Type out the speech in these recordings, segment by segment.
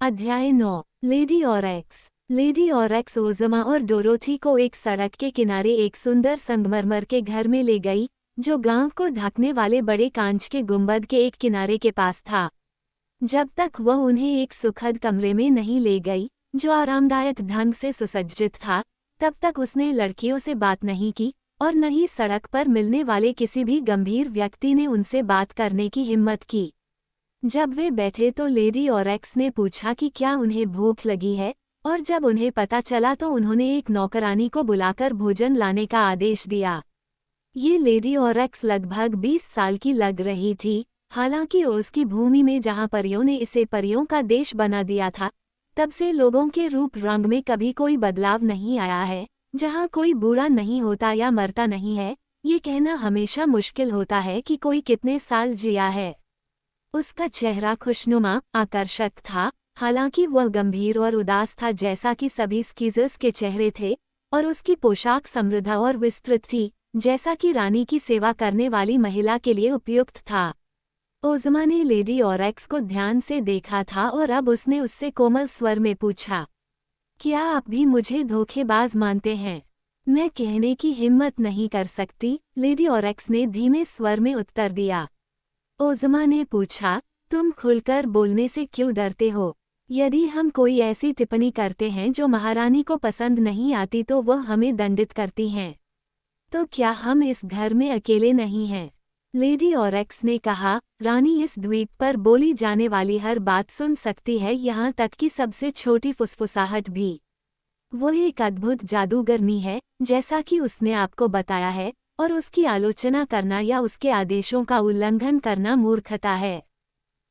अध्याय 9। Lady ऑरेक्स। Lady ऑरेक्स ओज़मा और Dorothy को एक सड़क के किनारे एक सुंदर संगमरमर के घर में ले गई, जो गांव को ढकने वाले बड़े कांच के गुंबद के एक किनारे के पास था। जब तक वह उन्हें एक सुखद कमरे में नहीं ले गई, जो आरामदायक ढंग से सुसज्जित था, तब तक उसने लड़कियों से बात नहीं की और न ही सड़क पर मिलने वाले किसी भी गंभीर व्यक्ति ने उनसे बात करने की हिम्मत की। जब वे बैठे तो लेडी ऑरेक्स ने पूछा कि क्या उन्हें भूख लगी है, और जब उन्हें पता चला तो उन्होंने एक नौकरानी को बुलाकर भोजन लाने का आदेश दिया। ये लेडी ऑरेक्स लगभग 20 साल की लग रही थी। हालांकि ओज की भूमि में जहां परियों ने इसे परियों का देश बना दिया था, तब से लोगों के रूप रंग में कभी कोई बदलाव नहीं आया है। जहां कोई बूढ़ा नहीं होता या मरता नहीं है, ये कहना हमेशा मुश्किल होता है कि कोई कितने साल जिया है। उसका चेहरा खुशनुमा, आकर्षक था, हालांकि वह गंभीर और उदास था जैसा कि सभी स्कीजर्स के चेहरे थे, और उसकी पोशाक समृद्ध और विस्तृत थी, जैसा कि रानी की सेवा करने वाली महिला के लिए उपयुक्त था। ओज़मा ने लेडी ऑरेक्स को ध्यान से देखा था और अब उसने उससे कोमल स्वर में पूछा, क्या आप भी मुझे धोखेबाज मानते हैं? मैं कहने की हिम्मत नहीं कर सकती, लेडी ऑरेक्स ने धीमे स्वर में उत्तर दिया। ओज़मा ने पूछा, तुम खुलकर बोलने से क्यों डरते हो? यदि हम कोई ऐसी टिप्पणी करते हैं जो महारानी को पसंद नहीं आती तो वह हमें दंडित करती हैं। तो क्या हम इस घर में अकेले नहीं हैं? लेडी ऑरेक्स ने कहा, रानी इस द्वीप पर बोली जाने वाली हर बात सुन सकती है, यहाँ तक कि सबसे छोटी फुसफुसाहट भी। वो एक अद्भुत जादूगरनी है, जैसा कि उसने आपको बताया है, और उसकी आलोचना करना या उसके आदेशों का उल्लंघन करना मूर्खता है।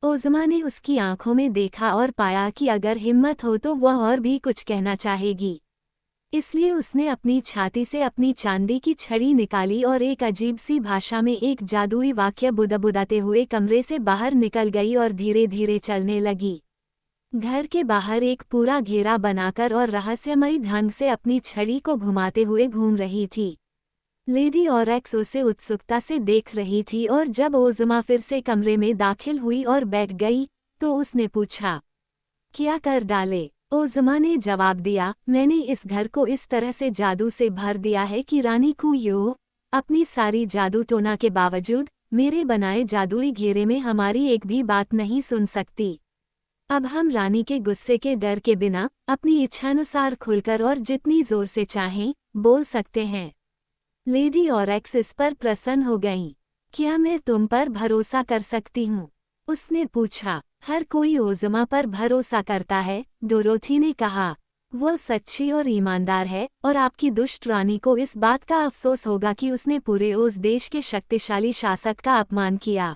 ओज़मा ने उसकी आंखों में देखा और पाया कि अगर हिम्मत हो तो वह और भी कुछ कहना चाहेगी। इसलिए उसने अपनी छाती से अपनी चांदी की छड़ी निकाली और एक अजीब सी भाषा में एक जादुई वाक्य बुदबुदाते हुए कमरे से बाहर निकल गई और धीरे धीरे चलने लगी। घर के बाहर एक पूरा घेरा बनाकर और रहस्यमयी ढंग से अपनी छड़ी को घुमाते हुए घूम रही थी। लेडी ऑरेक्स उसे उत्सुकता से देख रही थी और जब ओज़मा फिर से कमरे में दाखिल हुई और बैठ गई, तो उसने पूछा, क्या कर डाले? ओज़मा ने जवाब दिया, मैंने इस घर को इस तरह से जादू से भर दिया है कि रानी कुयो अपनी सारी जादू टोना के बावजूद मेरे बनाए जादुई घेरे में हमारी एक भी बात नहीं सुन सकती। अब हम रानी के गुस्से के डर के बिना अपनी इच्छानुसार खुलकर और जितनी जोर से चाहें बोल सकते हैं। लेडी ऑरेक्स इस पर प्रसन्न हो गईं। क्या मैं तुम पर भरोसा कर सकती हूँ? उसने पूछा। हर कोई ओज़मा पर भरोसा करता है, डोरोथी ने कहा। वह सच्ची और ईमानदार है, और आपकी दुष्ट रानी को इस बात का अफसोस होगा कि उसने पूरे ओज़ देश के शक्तिशाली शासक का अपमान किया।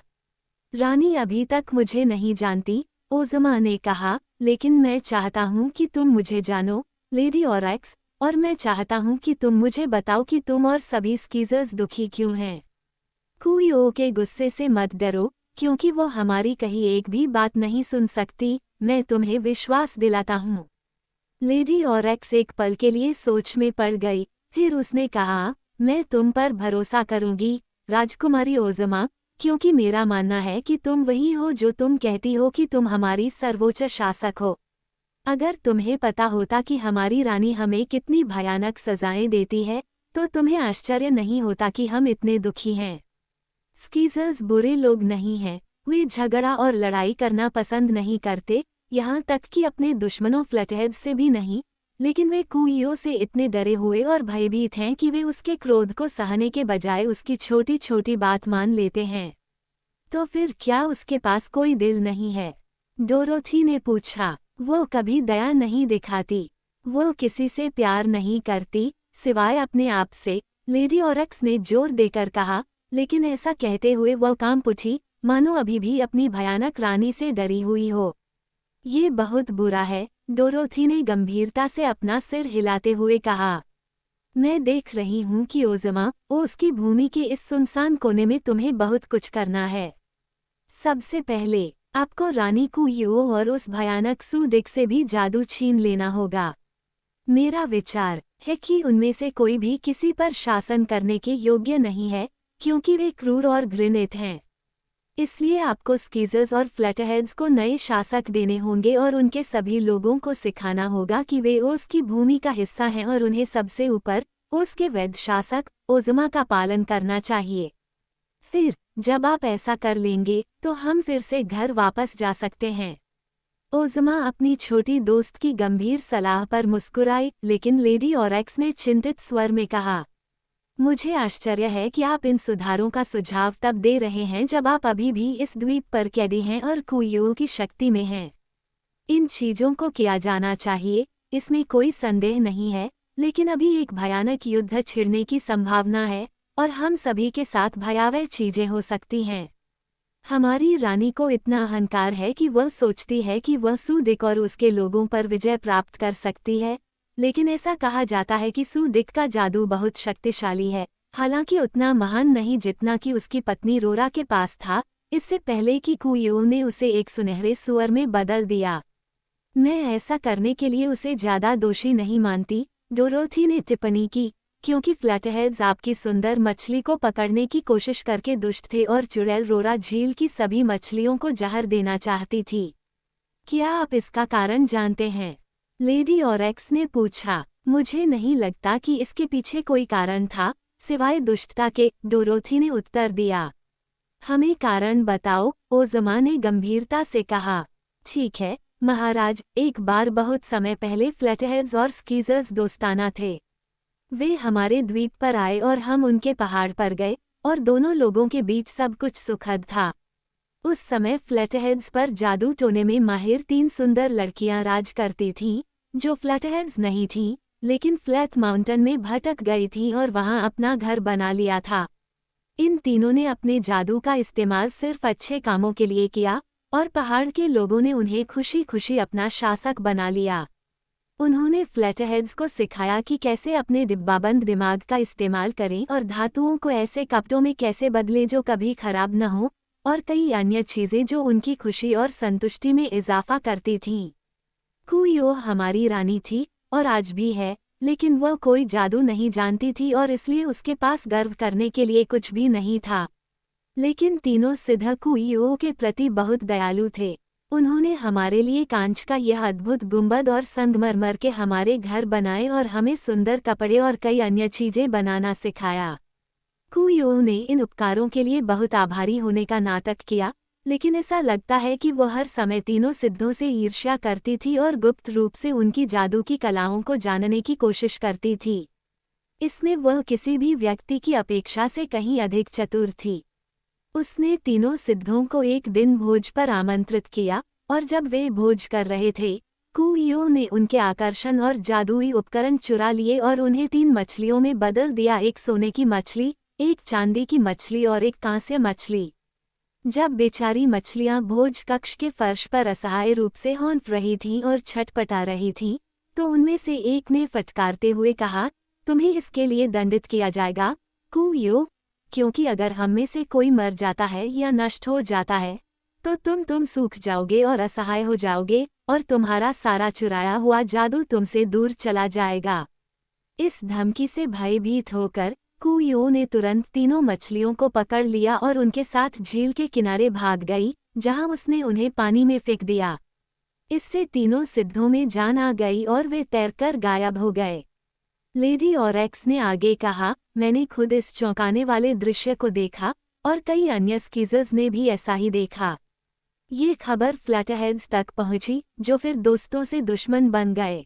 रानी अभी तक मुझे नहीं जानती, ओज़मा ने कहा, लेकिन मैं चाहता हूँ कि तुम मुझे जानो, लेडी ऑरेक्स, और मैं चाहता हूँ कि तुम मुझे बताओ कि तुम और सभी स्कीजर्स दुखी क्यों हैं। कुयो के गुस्से से मत डरो, क्योंकि वो हमारी कही एक भी बात नहीं सुन सकती, मैं तुम्हें विश्वास दिलाता हूँ। लेडी ऑरेक्स एक पल के लिए सोच में पड़ गई, फिर उसने कहा, मैं तुम पर भरोसा करूंगी, राजकुमारी ओज़मा, क्योंकि मेरा मानना है कि तुम वही हो जो तुम कहती हो कि तुम हमारी सर्वोच्च शासक हो। अगर तुम्हें पता होता कि हमारी रानी हमें कितनी भयानक सजाएं देती है, तो तुम्हें आश्चर्य नहीं होता कि हम इतने दुखी हैं। स्कीजर्स बुरे लोग नहीं हैं, वे झगड़ा और लड़ाई करना पसंद नहीं करते, यहाँ तक कि अपने दुश्मनों फ्लटहेड्स से भी नहीं, लेकिन वे कुइयो से इतने डरे हुए और भयभीत हैं कि वे उसके क्रोध को सहने के बजाय उसकी छोटी छोटी बात मान लेते हैं। तो फिर क्या उसके पास कोई दिल नहीं है? डोरोथी ने पूछा। वो कभी दया नहीं दिखाती, वो किसी से प्यार नहीं करती, सिवाय अपने आप से, लेडी ऑरेक्स ने जोर देकर कहा, लेकिन ऐसा कहते हुए वह कांप उठी, मानो अभी भी अपनी भयानक रानी से डरी हुई हो। ये बहुत बुरा है, डोरोथी ने गंभीरता से अपना सिर हिलाते हुए कहा। मैं देख रही हूँ कि ओज़मा, उसकी भूमि के इस सुनसान कोने में तुम्हें बहुत कुछ करना है। सबसे पहले आपको रानी कुयो और उस भयानक सुडिक से भी जादू छीन लेना होगा। मेरा विचार है कि उनमें से कोई भी किसी पर शासन करने के योग्य नहीं है, क्योंकि वे क्रूर और घृणित हैं। इसलिए आपको स्कीजर्स और फ्लैटरहेड्स को नए शासक देने होंगे और उनके सभी लोगों को सिखाना होगा कि वे ओस की भूमि का हिस्सा हैं और उन्हें सबसे ऊपर ओस के वैध शासक ओज़मा का पालन करना चाहिए। फिर जब आप ऐसा कर लेंगे तो हम फिर से घर वापस जा सकते हैं। ओज़मा अपनी छोटी दोस्त की गंभीर सलाह पर मुस्कुराई, लेकिन लेडी ऑरेक्स ने चिंतित स्वर में कहा, मुझे आश्चर्य है कि आप इन सुधारों का सुझाव तब दे रहे हैं जब आप अभी भी इस द्वीप पर कैदी हैं और कुइयों की शक्ति में हैं। इन चीजों को किया जाना चाहिए, इसमें कोई संदेह नहीं है, लेकिन अभी एक भयानक युद्ध छिड़ने की संभावना है और हम सभी के साथ भयावह चीजें हो सकती हैं। हमारी रानी को इतना अहंकार है कि वह सोचती है कि वह सूडिक और उसके लोगों पर विजय प्राप्त कर सकती है, लेकिन ऐसा कहा जाता है कि सूडिक का जादू बहुत शक्तिशाली है, हालांकि उतना महान नहीं जितना कि उसकी पत्नी रोरा के पास था, इससे पहले कि कुइयो ने उसे एक सुनहरे सुअर में बदल दिया। मैं ऐसा करने के लिए उसे ज्यादा दोषी नहीं मानती, डोरोथी ने टिप्पणी की, क्योंकि फ्लैटहेड्स आपकी सुंदर मछली को पकड़ने की कोशिश करके दुष्ट थे और चुड़ैल रोरा झील की सभी मछलियों को जहर देना चाहती थी। क्या आप इसका कारण जानते हैं? लेडी ऑरेक्स ने पूछा। मुझे नहीं लगता कि इसके पीछे कोई कारण था, सिवाय दुष्टता के, डोरोथी ने उत्तर दिया। हमें कारण बताओ, ओज़मा ने गंभीरता से कहा। ठीक है, महाराज, एक बार बहुत समय पहले फ्लैटहेड्स और स्कीजर्स दोस्ताना थे। वे हमारे द्वीप पर आए और हम उनके पहाड़ पर गए, और दोनों लोगों के बीच सब कुछ सुखद था। उस समय फ्लैटहेड्स पर जादू टोने में माहिर 3 सुंदर लड़कियां राज करती थीं, जो फ्लैटहेड्स नहीं थीं, लेकिन फ्लैट माउंटेन में भटक गई थीं और वहां अपना घर बना लिया था। इन तीनों ने अपने जादू का इस्तेमाल सिर्फ अच्छे कामों के लिए किया, और पहाड़ के लोगों ने उन्हें खुशी खुशी अपना शासक बना लिया। उन्होंने फ्लैटहेड्स को सिखाया कि कैसे अपने डिब्बाबंद दिमाग का इस्तेमाल करें और धातुओं को ऐसे कपटों में कैसे बदलें जो कभी खराब न हो, और कई अन्य चीजें जो उनकी खुशी और संतुष्टि में इजाफा करती थीं। कुइयो हमारी रानी थी, और आज भी है, लेकिन वह कोई जादू नहीं जानती थी और इसलिए उसके पास गर्व करने के लिए कुछ भी नहीं था। लेकिन तीनों सिद्ध कुइयो के प्रति बहुत दयालु थे। उन्होंने हमारे लिए कांच का यह अद्भुत गुंबद और संगमरमर के हमारे घर बनाए और हमें सुंदर कपड़े और कई अन्य चीजें बनाना सिखाया। कुइयो ने इन उपकारों के लिए बहुत आभारी होने का नाटक किया, लेकिन ऐसा लगता है कि वह हर समय तीनों सिद्धों से ईर्ष्या करती थी और गुप्त रूप से उनकी जादू की कलाओं को जानने की कोशिश करती थी। इसमें वह किसी भी व्यक्ति की अपेक्षा से कहीं अधिक चतुर थी। उसने तीनों सिद्धों को एक दिन भोज पर आमंत्रित किया, और जब वे भोज कर रहे थे, कुइयो ने उनके आकर्षण और जादुई उपकरण चुरा लिए और उन्हें 3 मछलियों में बदल दिया, एक सोने की मछली, एक चांदी की मछली और एक कांस्य मछली। जब बेचारी मछलियां भोज कक्ष के फर्श पर असहाय रूप से हौंफ रही थीं और छटपटा रही थीं, तो उनमें से एक ने फटकारते हुए कहा, तुम्हें इसके लिए दंडित किया जाएगा, कुइयो, क्योंकि अगर हम में से कोई मर जाता है या नष्ट हो जाता है, तो तुम सूख जाओगे और असहाय हो जाओगे, और तुम्हारा सारा चुराया हुआ जादू तुमसे दूर चला जाएगा। इस धमकी से भयभीत होकर कुइयो ने तुरंत तीनों मछलियों को पकड़ लिया और उनके साथ झील के किनारे भाग गई, जहां उसने उन्हें पानी में फेंक दिया। इससे तीनों सिद्धों में जान आ गई और वे तैरकर गायब हो गए। लेडी ऑरेक्स ने आगे कहा, मैंने खुद इस चौंकाने वाले दृश्य को देखा, और कई अन्य स्कीजर्स ने भी ऐसा ही देखा। ये खबर फ्लैटहेड्स तक पहुंची, जो फिर दोस्तों से दुश्मन बन गए।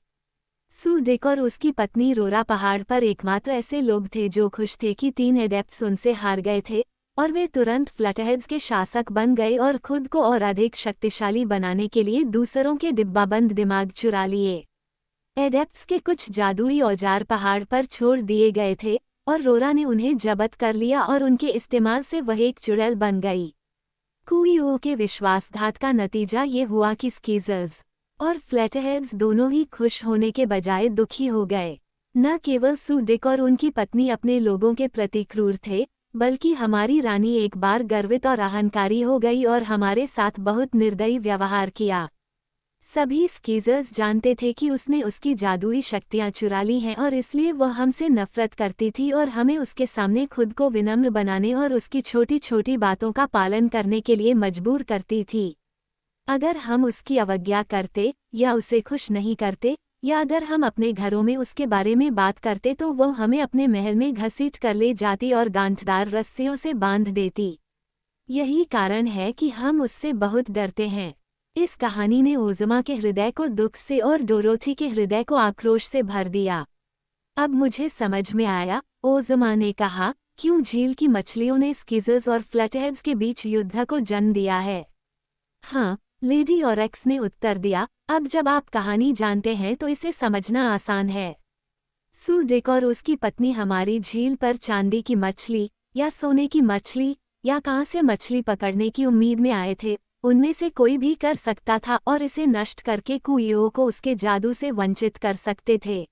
सूडिक और उसकी पत्नी रोरा पहाड़ पर एकमात्र ऐसे लोग थे जो खुश थे कि 3 एडेप्ट्स उनसे हार गए थे, और वे तुरंत फ्लैटहेड्स के शासक बन गए और खुद को और अधिक शक्तिशाली बनाने के लिए दूसरों के डिब्बाबंद दिमाग चुरा लिए। एडेप्ट्स के कुछ जादुई औजार पहाड़ पर छोड़ दिए गए थे, और रोरा ने उन्हें जब्त कर लिया और उनके इस्तेमाल से वह एक चुड़ैल बन गई। कुइयो के विश्वासघात का नतीजा ये हुआ कि स्कीजर्स और फ्लैटहेड्स दोनों ही खुश होने के बजाय दुखी हो गए। न केवल सूडिक और उनकी पत्नी अपने लोगों के प्रति क्रूर थे, बल्कि हमारी रानी एक बार गर्वित और अहंकारी हो गई और हमारे साथ बहुत निर्दयी व्यवहार किया। सभी स्कीजर्स जानते थे कि उसने उसकी जादुई शक्तियां चुरा ली हैं और इसलिए वह हमसे नफरत करती थी और हमें उसके सामने खुद को विनम्र बनाने और उसकी छोटी छोटी बातों का पालन करने के लिए मजबूर करती थी। अगर हम उसकी अवज्ञा करते या उसे खुश नहीं करते या अगर हम अपने घरों में उसके बारे में बात करते तो वह हमें अपने महल में घसीट कर ले जाती और गांठदार रस्सियों से बांध देती। यही कारण है कि हम उससे बहुत डरते हैं। इस कहानी ने ओज़मा के हृदय को दुख से और डोरोथी के हृदय को आक्रोश से भर दिया। अब मुझे समझ में आया, ओज़मा ने कहा, क्यों झील की मछलियों ने स्कीजर्स और फ्लैटहेड्स के बीच युद्ध को जन्म दिया है। हाँ, लेडी ऑरेक्स ने उत्तर दिया, अब जब आप कहानी जानते हैं तो इसे समझना आसान है। सू डिक और उसकी पत्नी हमारी झील पर चांदी की मछली या सोने की मछली या कांस्य मछली पकड़ने की उम्मीद में आए थे। उनमें से कोई भी कर सकता था और इसे नष्ट करके कुइयो को उसके जादू से वंचित कर सकते थे।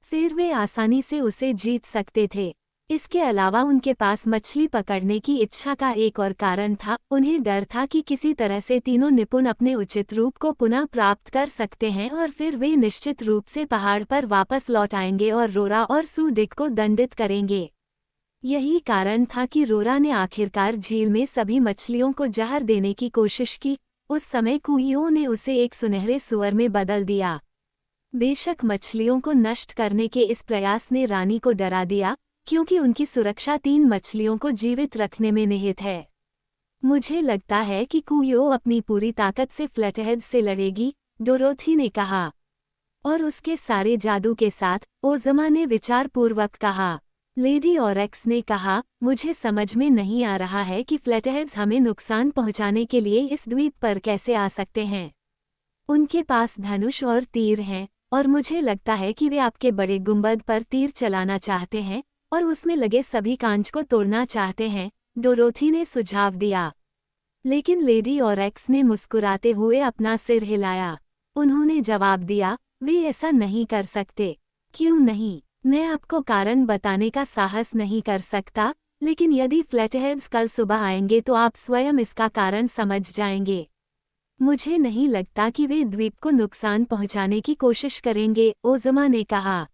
फिर वे आसानी से उसे जीत सकते थे। इसके अलावा उनके पास मछली पकड़ने की इच्छा का एक और कारण था, उन्हें डर था कि किसी तरह से तीनों निपुण अपने उचित रूप को पुनः प्राप्त कर सकते हैं और फिर वे निश्चित रूप से पहाड़ पर वापस लौट आएंगे और रोरा और सू डिक को दंडित करेंगे। यही कारण था कि रोरा ने आखिरकार झील में सभी मछलियों को जहर देने की कोशिश की। उस समय कुइयो ने उसे एक सुनहरे सुअर में बदल दिया। बेशक मछलियों को नष्ट करने के इस प्रयास ने रानी को डरा दिया, क्योंकि उनकी सुरक्षा 3 मछलियों को जीवित रखने में निहित है। मुझे लगता है कि कुइयो अपनी पूरी ताकत से फ्लैटहेड से लड़ेगी, डोरोथी ने कहा। और उसके सारे जादू के साथ, ओज़मा ने विचारपूर्वक कहा। लेडी ऑरेक्स ने कहा, मुझे समझ में नहीं आ रहा है कि फ्लैटहेड्स हमें नुकसान पहुंचाने के लिए इस द्वीप पर कैसे आ सकते हैं। उनके पास धनुष और तीर हैं, और मुझे लगता है कि वे आपके बड़े गुंबद पर तीर चलाना चाहते हैं और उसमें लगे सभी कांच को तोड़ना चाहते हैं, डोरोथी ने सुझाव दिया। लेकिन लेडी ऑरेक्स ने मुस्कुराते हुए अपना सिर हिलाया। उन्होंने जवाब दिया, वे ऐसा नहीं कर सकते। क्यों नहीं? मैं आपको कारण बताने का साहस नहीं कर सकता, लेकिन यदि फ्लैटहेड्स कल सुबह आएंगे तो आप स्वयं इसका कारण समझ जाएंगे। मुझे नहीं लगता कि वे द्वीप को नुकसान पहुंचाने की कोशिश करेंगे, ओज़मा ने कहा।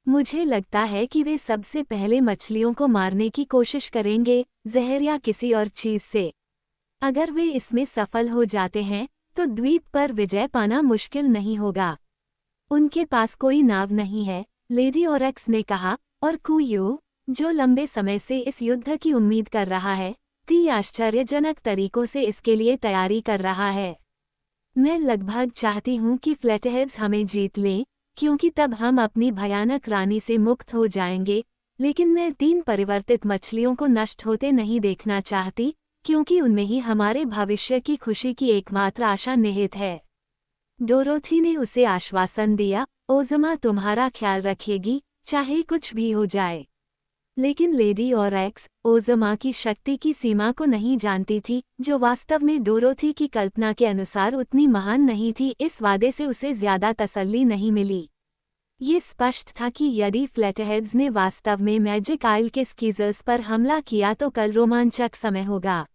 मुझे लगता है कि वे सबसे पहले मछलियों को मारने की कोशिश करेंगे, जहर या किसी और चीज से। अगर वे इसमें सफल हो जाते हैं तो द्वीप पर विजय पाना मुश्किल नहीं होगा। उनके पास कोई नाव नहीं है, लेडी ऑरेक्स ने कहा, और कुइयो, जो लंबे समय से इस युद्ध की उम्मीद कर रहा है, कई आश्चर्यजनक तरीकों से इसके लिए तैयारी कर रहा है। मैं लगभग चाहती हूँ कि फ्लैटहेड्स हमें जीत लें, क्योंकि तब हम अपनी भयानक रानी से मुक्त हो जाएंगे, लेकिन मैं 3 परिवर्तित मछलियों को नष्ट होते नहीं देखना चाहती, क्योंकि उनमें ही हमारे भविष्य की खुशी की एकमात्र आशा निहित है। डोरोथी ने उसे आश्वासन दिया, ओज़मा तुम्हारा ख्याल रखेगी, चाहे कुछ भी हो जाए। लेकिन लेडी ऑरेक्स, ओज़मा की शक्ति की सीमा को नहीं जानती थी, जो वास्तव में डोरोथी की कल्पना के अनुसार उतनी महान नहीं थी। इस वादे से उसे ज्यादा तसल्ली नहीं मिली। ये स्पष्ट था कि यदि फ्लैटहेड्स ने वास्तव में मैजिक आइल के स्कीजर्स पर हमला किया तो कल रोमांचक समय होगा।